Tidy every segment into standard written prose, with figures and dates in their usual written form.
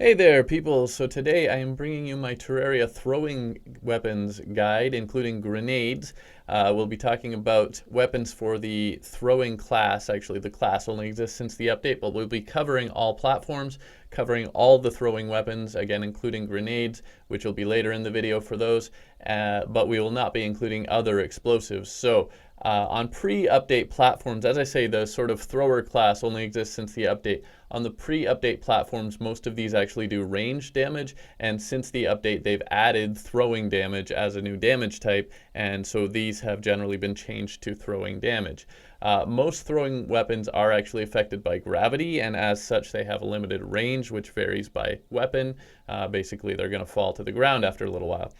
Hey there, people. So today I am bringing you my Terraria throwing weapons guide, including grenades. We'll be talking about weapons for the throwing class. Actually, the class only exists since the update, but we'll be covering all platforms, covering all the throwing weapons, again, including grenades, which will be later in the video for those, but we will not be including other explosives. So on pre-update platforms, as I say, the sort of thrower class only exists since the update. On the pre-update platforms, most of these actually do range damage, and since the update, they've added throwing damage as a new damage type, and so these have generally been changed to throwing damage. Most throwing weapons are actually affected by gravity, and as such, they have a limited range, which varies by weapon. Basically, they're going to fall to the ground after a little while,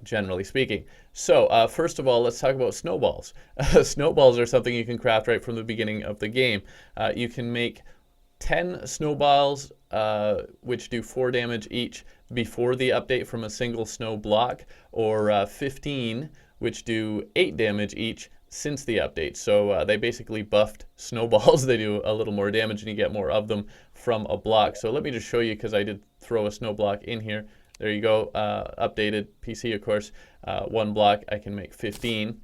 generally speaking. So first of all, let's talk about snowballs. Snowballs are something you can craft right from the beginning of the game. You can make 10 snowballs, which do 4 damage each before the update from a single snow block, or 15, which do 8 damage each since the update. So they basically buffed snowballs. They do a little more damage and you get more of them from a block. So let me just show you, because I did throw a snow block in here. There you go, updated PC, of course. 1 block, I can make 15.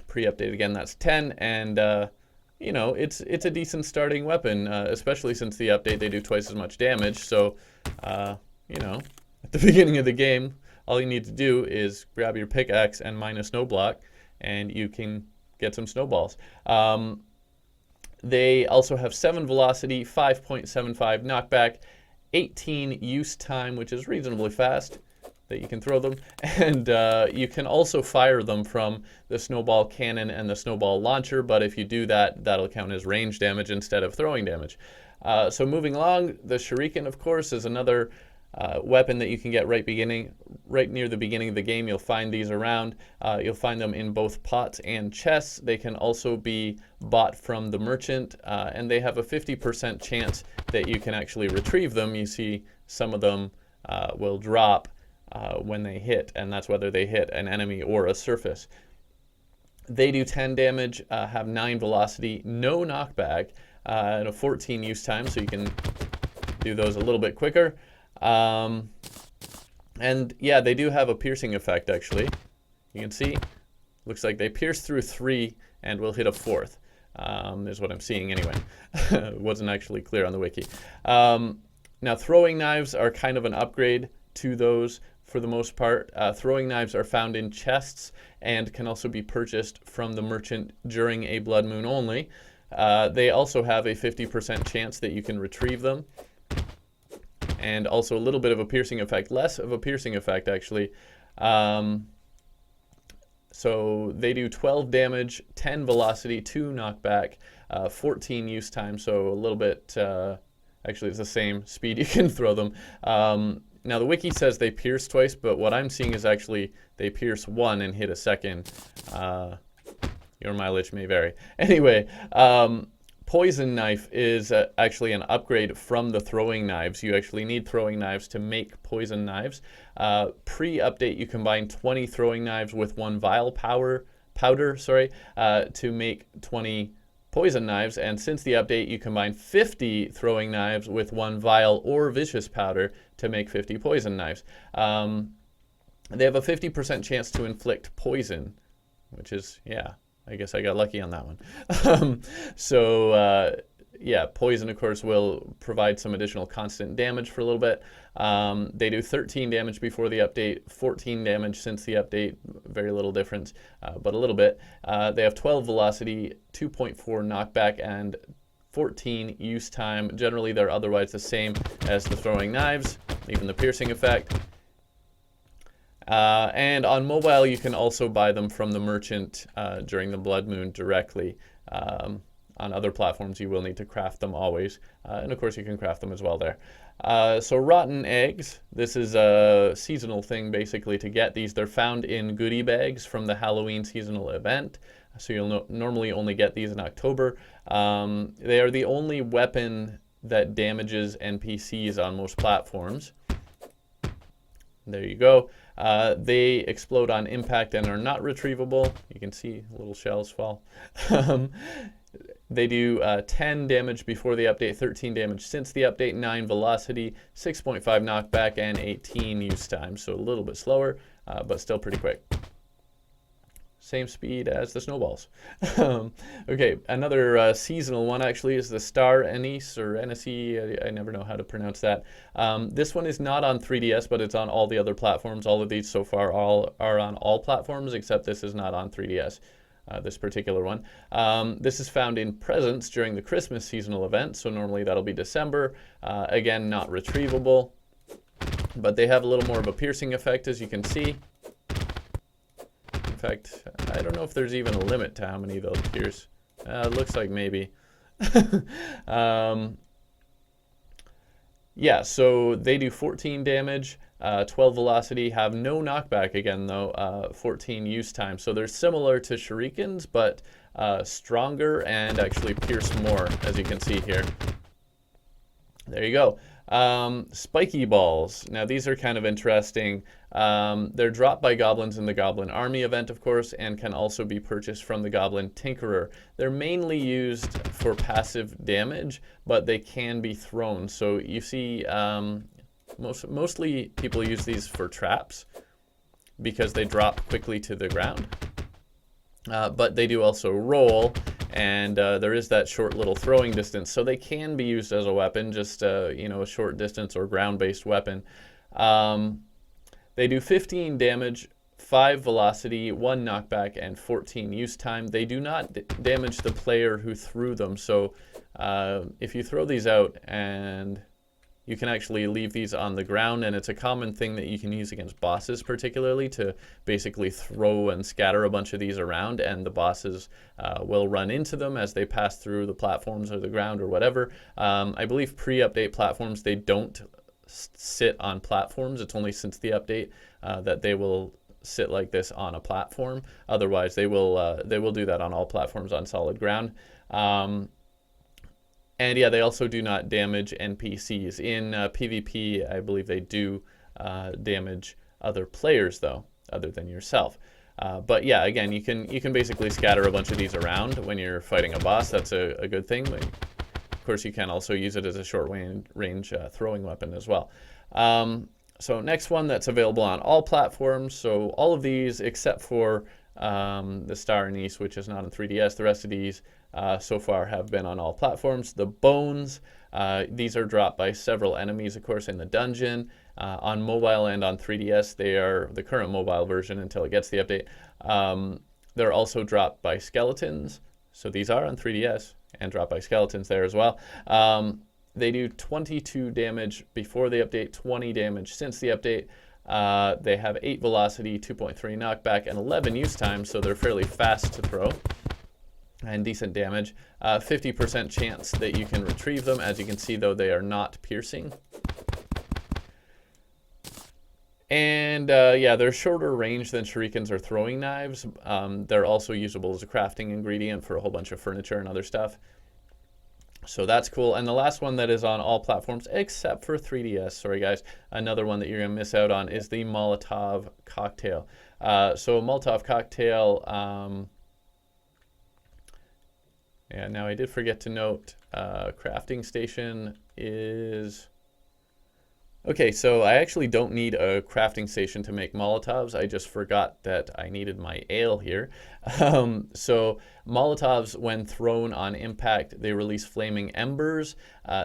Pre-update again, that's 10, and you know, it's a decent starting weapon, especially since the update they do twice as much damage. So, you know, at the beginning of the game, all you need to do is grab your pickaxe and mine a snow block, and you can get some snowballs. They also have 7 velocity, 5.75 knockback, 18 use time, which is reasonably fast that you can throw them, and you can also fire them from the snowball cannon and the snowball launcher, but if you do that, that'll count as range damage instead of throwing damage. So moving along, the Shuriken, of course, is another weapon that you can get right near the beginning of the game. You'll find these around. You'll find them in both pots and chests. They can also be bought from the merchant, and they have a 50% chance that you can actually retrieve them. You see some of them will drop when they hit, and that's whether they hit an enemy or a surface. They do 10 damage, have 9 velocity, no knockback, and a 14 use time, so you can do those a little bit quicker. And yeah, they do have a piercing effect, actually. You can see, looks like they pierce through 3 and will hit a 4th, is what I'm seeing anyway. It wasn't actually clear on the wiki. Now, throwing knives are kind of an upgrade to those for the most part. Throwing knives are found in chests and can also be purchased from the merchant during a blood moon only. They also have a 50% chance that you can retrieve them, and also a little bit of a piercing effect, less of a piercing effect actually. So they do 12 damage, 10 velocity, 2 knockback, 14 use time, so a little bit, actually it's the same speed you can throw them. Now the wiki says they pierce twice, but what I'm seeing is actually they pierce 1 and hit a second. Your mileage may vary. Anyway, poison knife is actually an upgrade from the throwing knives. You actually need throwing knives to make poison knives. Pre-update, you combine 20 throwing knives with 1 vial powder, to make 20 poison knives, and since the update, you combine 50 throwing knives with 1 vial or vicious powder to make 50 poison knives. They have a 50% chance to inflict poison, which is, yeah, I guess I got lucky on that one. Yeah, poison, of course, will provide some additional constant damage for a little bit. They do 13 damage before the update, 14 damage since the update, very little difference, but a little bit. They have 12 velocity, 2.4 knockback, and 14 use time. Generally, they're otherwise the same as the throwing knives, even the piercing effect. And on mobile, you can also buy them from the merchant during the blood moon directly. On other platforms, you will need to craft them always. And of course, you can craft them as well there. So rotten eggs, this is a seasonal thing basically to get these. They're found in goodie bags from the Halloween seasonal event. So you'll normally only get these in October. They are the only weapon that damages NPCs on most platforms. There you go. They explode on impact and are not retrievable. You can see little shells fall. They do 10 damage before the update, 13 damage since the update, 9 velocity, 6.5 knockback, and 18 use time. So a little bit slower, but still pretty quick. Same speed as the Snowballs. Okay, another seasonal one actually is the Star Anise, or Anise, I never know how to pronounce that. This one is not on 3DS, but it's on all the other platforms. All of these so far are on all platforms, except this is not on 3DS. This particular one. This is found in presents during the Christmas seasonal event, so normally that'll be December. Again, not retrievable, but they have a little more of a piercing effect, as you can see. In fact, I don't know if there's even a limit to how many they'll pierce. It looks like maybe. Yeah, so they do 14 damage. 12 velocity, have no knockback again though, 14 use time. So they're similar to Shurikens, but stronger and actually pierce more, as you can see here. There you go. Spiky Balls. Now these are kind of interesting. They're dropped by goblins in the Goblin Army event, of course, and can also be purchased from the Goblin Tinkerer. They're mainly used for passive damage, but they can be thrown. So you see, mostly people use these for traps because they drop quickly to the ground. But they do also roll, and there is that short little throwing distance, so they can be used as a weapon, just you know, a short distance or ground-based weapon. They do 15 damage, 5 velocity, 1 knockback, and 14 use time. They do not damage the player who threw them, so if you throw these out, and you can actually leave these on the ground, and it's a common thing that you can use against bosses particularly, to basically throw and scatter a bunch of these around, and the bosses will run into them as they pass through the platforms or the ground or whatever. I believe pre-update platforms, they don't sit on platforms. It's only since the update that they will sit like this on a platform. Otherwise, they will do that on all platforms on solid ground. And yeah, they also do not damage NPCs. In PvP, I believe they do damage other players, though, other than yourself. But yeah, again, you can basically scatter a bunch of these around when you're fighting a boss. That's a good thing. But of course, you can also use it as a short range throwing weapon as well. So next one that's available on all platforms. So all of these except for the Star Anise, which is not on 3DS. The rest of these so far have been on all platforms. The Bones, these are dropped by several enemies, of course, in the dungeon. On mobile and on 3DS, they are the current mobile version until it gets the update. They're also dropped by skeletons. So these are on 3DS and dropped by skeletons there as well. They do 22 damage before the update, 20 damage since the update. They have 8 velocity, 2.3 knockback, and 11 use time, so they're fairly fast to throw and decent damage. 50% chance that you can retrieve them. As you can see, though, they are not piercing. And yeah, they're shorter range than shurikens or throwing knives. They're also usable as a crafting ingredient for a whole bunch of furniture and other stuff. So that's cool. And the last one that is on all platforms except for 3DS, sorry guys, another one that you're going to miss out on is the Molotov Cocktail. So Molotov Cocktail, yeah, now I did forget to note, crafting station is... Okay, so I actually don't need a crafting station to make Molotovs. I just forgot that I needed my ale here. So Molotovs, when thrown on impact, they release flaming embers.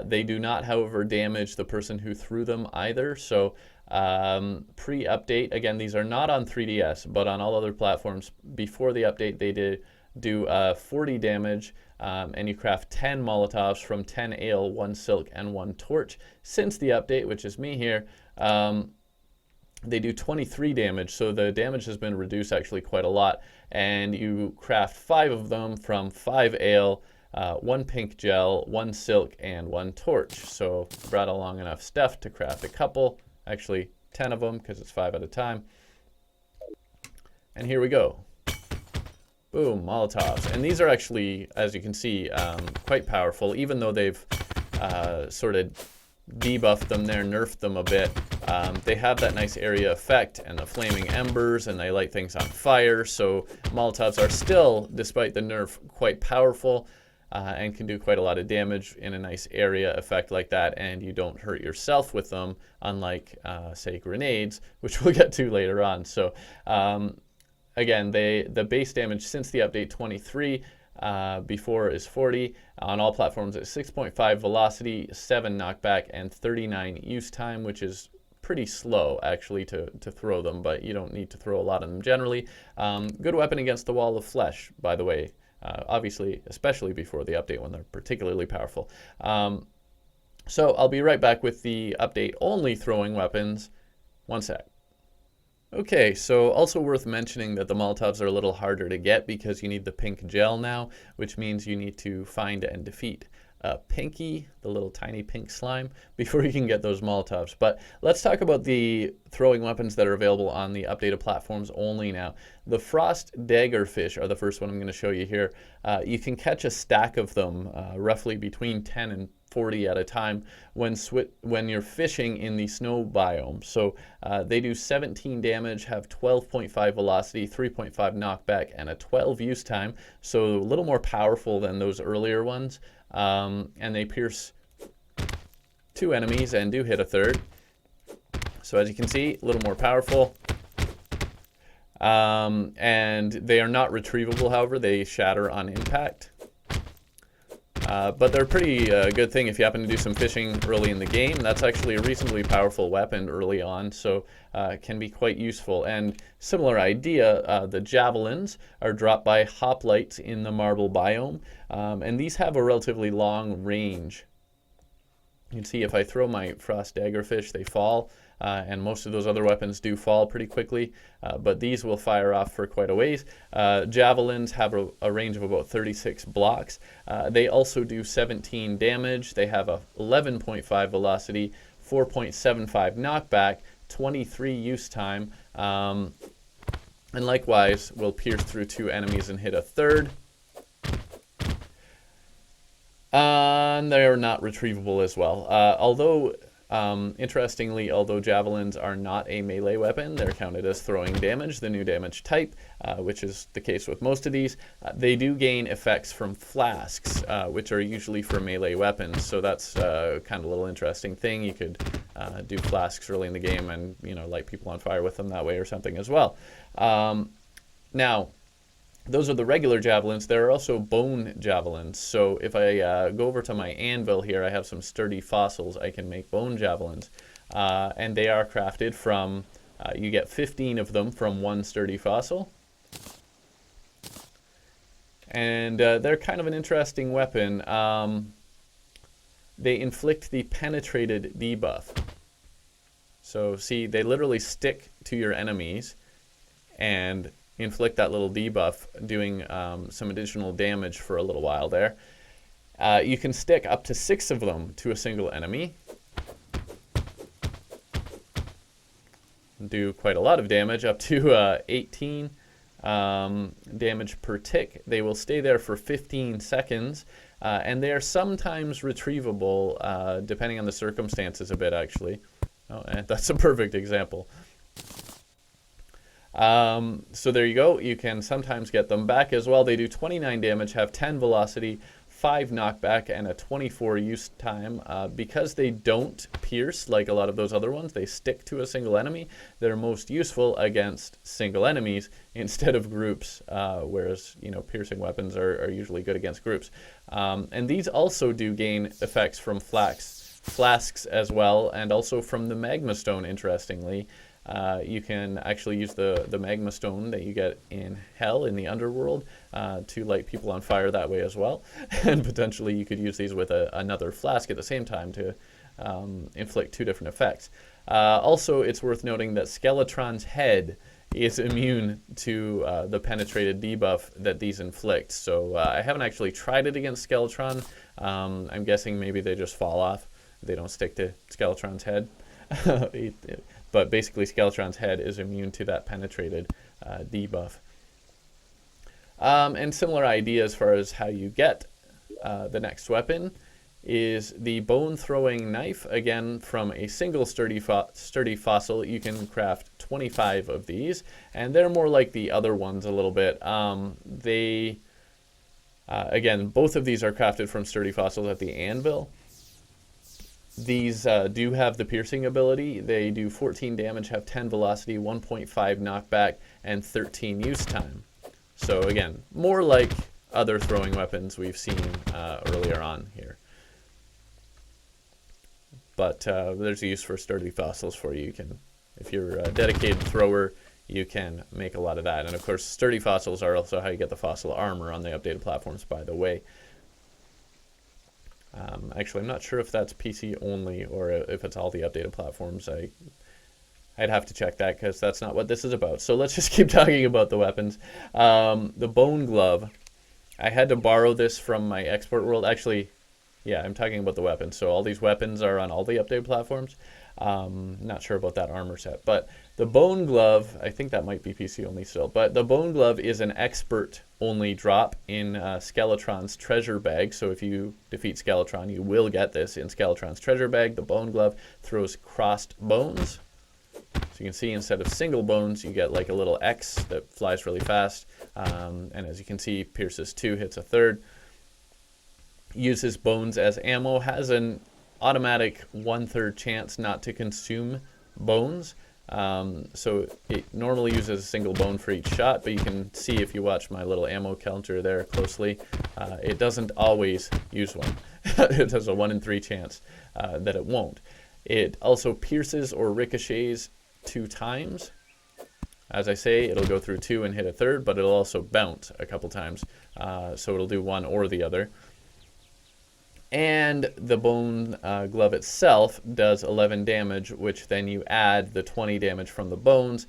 They do not, however, damage the person who threw them either. So pre-update, again, these are not on 3DS, but on all other platforms. Before the update, they did do 40 damage. And you craft 10 Molotovs from 10 ale, 1 silk, and 1 torch. Since the update, which is me here, they do 23 damage, so the damage has been reduced actually quite a lot. And you craft 5 of them from 5 ale, 1 pink gel, 1 silk, and 1 torch. So brought along enough stuff to craft a couple, actually 10 of them, because it's 5 at a time. And here we go. Boom, Molotovs. And these are actually, as you can see, quite powerful, even though they've sort of debuffed them there, nerfed them a bit. They have that nice area effect and the flaming embers, and they light things on fire. So Molotovs are still, despite the nerf, quite powerful. and can do quite a lot of damage in a nice area effect like that, and you don't hurt yourself with them, unlike, say, grenades, which we'll get to later on. So again, the base damage since the update 23 before is 40. On all platforms it's 6.5 velocity, 7 knockback, and 39 use time, which is pretty slow actually to throw them, but you don't need to throw a lot of them generally. Good weapon against the wall of flesh, by the way. Obviously, especially before the update when they're particularly powerful. So I'll be right back with the update only throwing weapons. One sec. Okay, so also worth mentioning that the Molotovs are a little harder to get because you need the pink gel now, which means you need to find and defeat Pinky, the little tiny pink slime, before you can get those Molotovs. But let's talk about the throwing weapons that are available on the updated platforms only now. The Frost Daggerfish are the first one I'm going to show you here. You can catch a stack of them, roughly between 10 and 40 at a time when you're fishing in the snow biome. So they do 17 damage, have 12.5 velocity, 3.5 knockback, and a 12 use time. So a little more powerful than those earlier ones. And they pierce 2 enemies and do hit a third. So as you can see, a little more powerful. And they are not retrievable, however. They shatter on impact. But they're a pretty good thing if you happen to do some fishing early in the game. That's actually a reasonably powerful weapon early on, so it can be quite useful. And similar idea, the Javelins are dropped by hoplites in the marble biome, and these have a relatively long range. You can see if I throw my Frost Daggerfish, they fall. And most of those other weapons do fall pretty quickly, but these will fire off for quite a ways. Javelins have a range of about 36 blocks. They also do 17 damage. They have a 11.5 velocity, 4.75 knockback, 23 use time, and likewise will pierce through 2 enemies and hit a third. And they are not retrievable as well. Interestingly, although Javelins are not a melee weapon, they're counted as throwing damage, the new damage type, which is the case with most of these. They do gain effects from flasks, which are usually for melee weapons, so that's kind of a little interesting thing. You could do flasks early in the game and, light people on fire with them that way or something as well. Now, those are the regular javelins. There are also bone javelins. So if I go over to my anvil here, I have some sturdy fossils. I can make bone javelins. And they are crafted from, you get 15 of them from 1 sturdy fossil. And they're kind of an interesting weapon. They inflict the penetrated debuff. So see, they literally stick to your enemies and inflict that little debuff, doing some additional damage for a little while there. You can stick up to 6 of them to a single enemy. Do quite a lot of damage, up to 18 damage per tick. They will stay there for 15 seconds, and they are sometimes retrievable, depending on the circumstances a bit, actually. Oh, and that's a perfect example. So there you go. You can sometimes get them back as well. They do 29 damage, have 10 velocity, 5 knockback, and a 24 use time. Because they don't pierce like a lot of those other ones, they stick to a single enemy. They're most useful against single enemies instead of groups, whereas piercing weapons are usually good against groups. And these also do gain effects from flasks as well, and also from the magma stone, interestingly. You can actually use the magma stone that you get in hell, in the underworld, to light people on fire that way as well. And potentially you could use these with another flask at the same time to inflict 2 different effects. Also, it's worth noting that Skeletron's head is immune to the penetrated debuff that these inflict. So I haven't actually tried it against Skeletron. I'm guessing maybe they just fall off. They don't stick to Skeletron's head. But basically, Skeletron's head is immune to that penetrated debuff. And similar idea as far as how you get the next weapon is the bone-throwing knife. Again, from a single sturdy fossil, you can craft 25 of these. And they're more like the other ones a little bit. They Again, both of these are crafted from sturdy fossils at the anvil. These do have the piercing ability. They do 14 damage, have 10 velocity, 1.5 knockback, and 13 use time. So again, more like other throwing weapons we've seen earlier on here. But there's a use for sturdy fossils for you. You can, if you're a dedicated thrower, you can make a lot of that. And of course, sturdy fossils are also how you get the fossil armor on the updated platforms, by the way. Actually, I'm not sure if that's PC only or if it's all the updated platforms. I'd have to check that because that's not what this is about. So let's just keep talking about the weapons. The bone glove. I had to borrow this from my export world. Actually, yeah, I'm talking about the weapons. So all these weapons are on all the updated platforms. Not sure about that armor set. But the bone glove, I think that might be PC only still. But the bone glove is an expert only drop in Skeletron's treasure bag. So if you defeat Skeletron, you will get this in Skeletron's treasure bag. The bone glove throws crossed bones. So you can see instead of single bones, you get like a little X that flies really fast. And as you can see, pierces 2, hits a third. Uses bones as ammo, has an automatic 1/3 chance not to consume bones. So it normally uses a single bone for each shot, but you can see if you watch my little ammo counter there closely, it doesn't always use one. It has a 1 in 3 chance that it won't. It also pierces or ricochets 2 times. As I say, it'll go through 2 and hit a third, but it'll also bounce a couple times. So it'll do one or the other. And the bone glove itself does 11 damage, which then you add the 20 damage from the bones.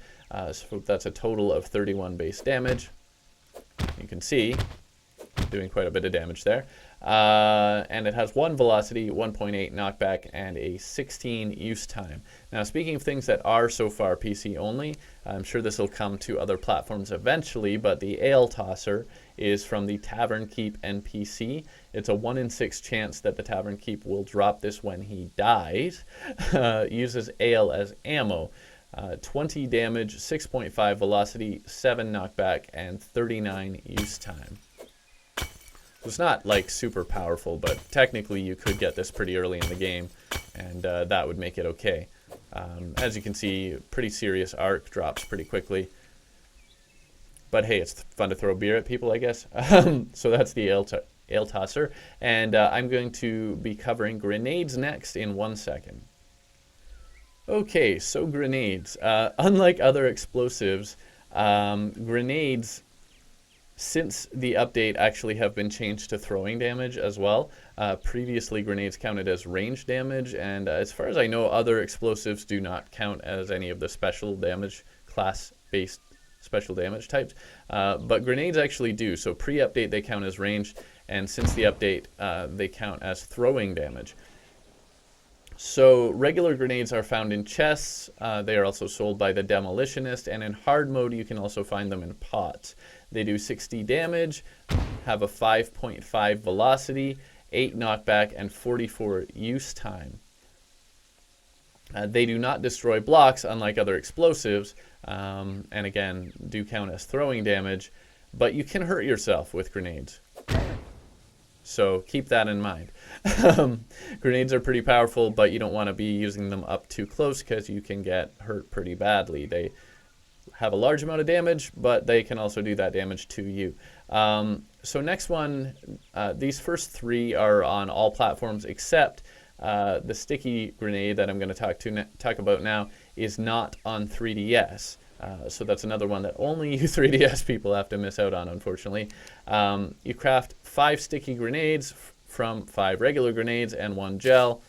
So that's a total of 31 base damage. You can see, doing quite a bit of damage there. And it has 1 velocity, 1.8 knockback, and a 16 use time. Now, speaking of things that are so far PC only, I'm sure this will come to other platforms eventually, but the Ale Tosser is from the Tavern Keep NPC. It's a 1 in 6 chance that the Tavern Keep will drop this when he dies. Uses ale as ammo. 20 damage, 6.5 velocity, 7 knockback, and 39 use time. It's not like super powerful, but technically you could get this pretty early in the game, and that would make it okay. As you can see, pretty serious arc, drops pretty quickly. But hey, it's fun to throw beer at people, I guess. So that's the Ale Tosser, and I'm going to be covering grenades next in 1 second. Okay, so grenades. Unlike other explosives, grenades, since the update, actually have been changed to throwing damage as well. Previously, grenades counted as range damage, and as far as I know, other explosives do not count as any of the special damage class-based special damage types, but grenades actually do. So pre-update they count as ranged, and since the update they count as throwing damage. So regular grenades are found in chests. They are also sold by the Demolitionist, and in hard mode you can also find them in pots. They do 60 damage, have a 5.5 velocity, 8 knockback, and 44 use time. They do not destroy blocks, unlike other explosives, and again, do count as throwing damage, but you can hurt yourself with grenades. So keep that in mind. Grenades are pretty powerful, but you don't want to be using them up too close because you can get hurt pretty badly. They have a large amount of damage, but they can also do that damage to you. So next one, these first 3 are on all platforms except the sticky grenade that I'm going to talk about now is not on 3DS. So that's another one that only you 3DS people have to miss out on, unfortunately. You craft 5 sticky grenades from 5 regular grenades and 1 gel.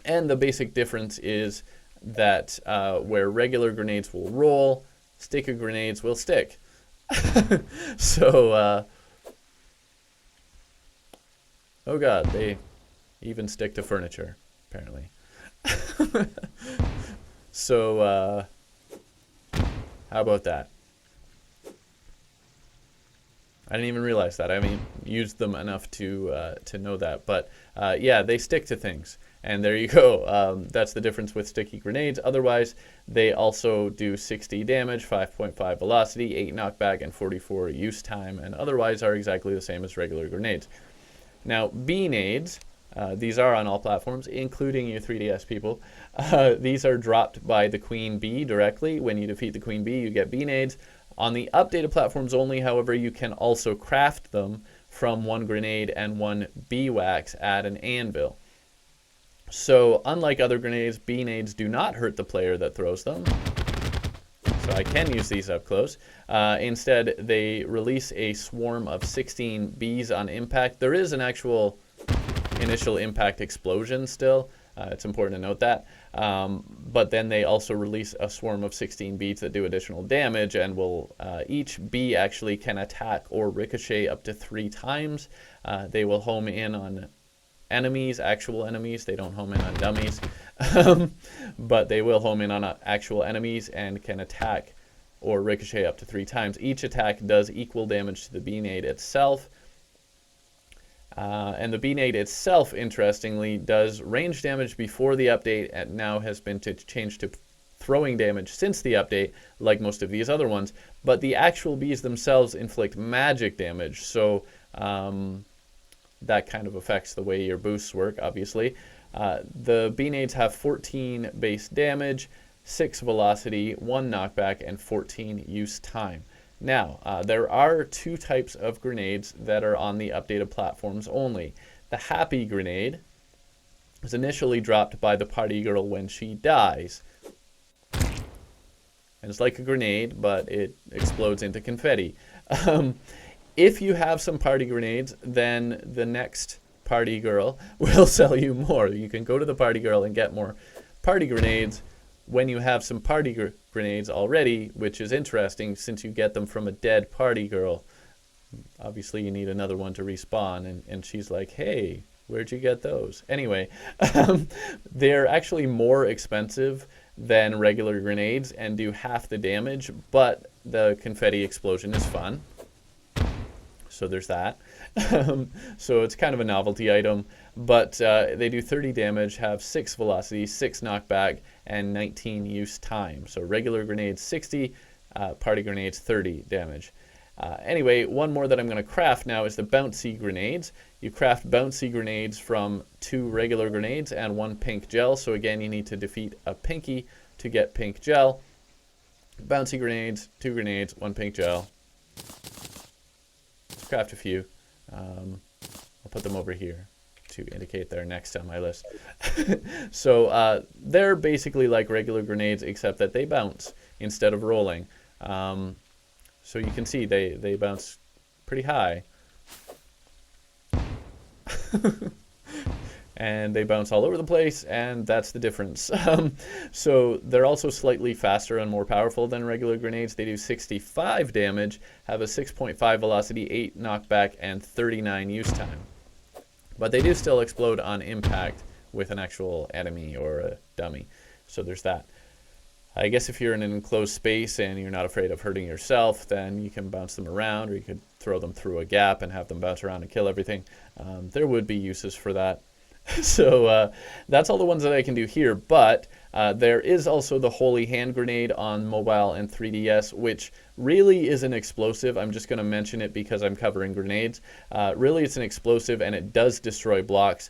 And the basic difference is that where regular grenades will roll, sticky grenades will stick. So, oh god, they even stick to furniture, apparently. So, how about that? I didn't even realize that. I haven't used them enough to know that. But yeah, they stick to things. And there you go. That's the difference with sticky grenades. Otherwise, they also do 60 damage, 5.5 velocity, 8 knockback, and 44 use time, and otherwise are exactly the same as regular grenades. Now, Beenades, these are on all platforms, including you 3DS people. These are dropped by the Queen Bee directly. When you defeat the Queen Bee, you get Beenades. On the updated platforms only, however, you can also craft them from 1 grenade and 1 bee wax at an anvil. So, unlike other grenades, Beenades do not hurt the player that throws them. So I can use these up close. Instead, they release a swarm of 16 bees on impact. There is an actual initial impact explosion still. It's important to note that. But then they also release a swarm of 16 bees that do additional damage, and will each bee actually can attack or ricochet up to 3 times. They will home in on enemies, actual enemies. They don't home in on dummies. But they will home in on actual enemies and can attack or ricochet up to 3 times. Each attack does equal damage to the Beenade itself. And the Beenade itself, interestingly, does range damage before the update, and now has been changed to throwing damage since the update, like most of these other ones. But the actual bees themselves inflict magic damage, so that kind of affects the way your boosts work, obviously. The Beenades have 14 base damage, 6 velocity, 1 knockback, and 14 use time. Now, there are 2 types of grenades that are on the updated platforms only. The Happy Grenade is initially dropped by the party girl when she dies. And it's like a grenade, but it explodes into confetti. If you have some party grenades, then the next party girl will sell you more. You can go to the party girl and get more party grenades when you have some party grenades already, which is interesting since you get them from a dead party girl. Obviously, you need another one to respawn, and she's like, hey, where'd you get those? Anyway, they're actually more expensive than regular grenades and do half the damage, but the confetti explosion is fun. So there's that. So it's kind of a novelty item, but they do 30 damage, have 6 velocity, 6 knockback, and 19 use time. So regular grenades 60, party grenades 30 damage. Anyway, one more that I'm going to craft now is the Bouncy Grenades. You craft Bouncy Grenades from 2 regular grenades and 1 pink gel. So again, you need to defeat a pinky to get pink gel. Bouncy Grenades, 2 grenades, 1 pink gel. Let's craft a few. I'll put them over here to indicate they're next on my list. So they're basically like regular grenades, except that they bounce instead of rolling. So you can see they bounce pretty high. And they bounce all over the place, and that's the difference. So they're also slightly faster and more powerful than regular grenades. They do 65 damage, have a 6.5 velocity, 8 knockback, and 39 use time. But they do still explode on impact with an actual enemy or a dummy. So there's that. I guess if you're in an enclosed space and you're not afraid of hurting yourself, then you can bounce them around, or you could throw them through a gap and have them bounce around and kill everything. There would be uses for that. So that's all the ones that I can do here, but there is also the Holy Hand Grenade on mobile and 3DS, which really is an explosive. I'm just going to mention it because I'm covering grenades. Really, it's an explosive, and it does destroy blocks.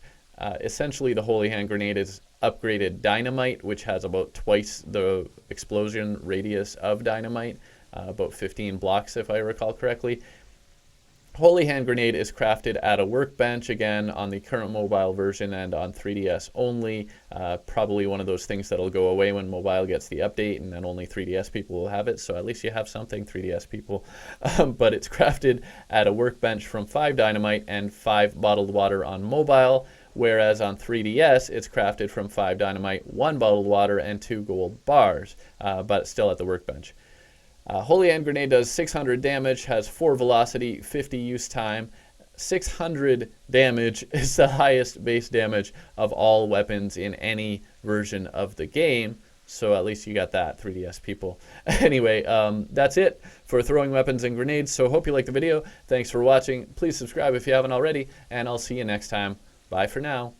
Essentially, the Holy Hand Grenade is upgraded dynamite, which has about twice the explosion radius of dynamite, about 15 blocks if I recall correctly. Holy Hand Grenade is crafted at a workbench, again, on the current mobile version and on 3DS only. Probably one of those things that'll go away when mobile gets the update, and then only 3DS people will have it, so at least you have something, 3DS people. But it's crafted at a workbench from 5 dynamite and 5 bottled water on mobile, whereas on 3DS it's crafted from 5 dynamite, 1 bottled water, and 2 gold bars, but still at the workbench. Holy Hand Grenade does 600 damage, has 4 velocity, 50 use time. 600 damage is the highest base damage of all weapons in any version of the game. So at least you got that, 3DS people. Anyway, that's it for throwing weapons and grenades. So hope you liked the video. Thanks for watching. Please subscribe if you haven't already, and I'll see you next time. Bye for now.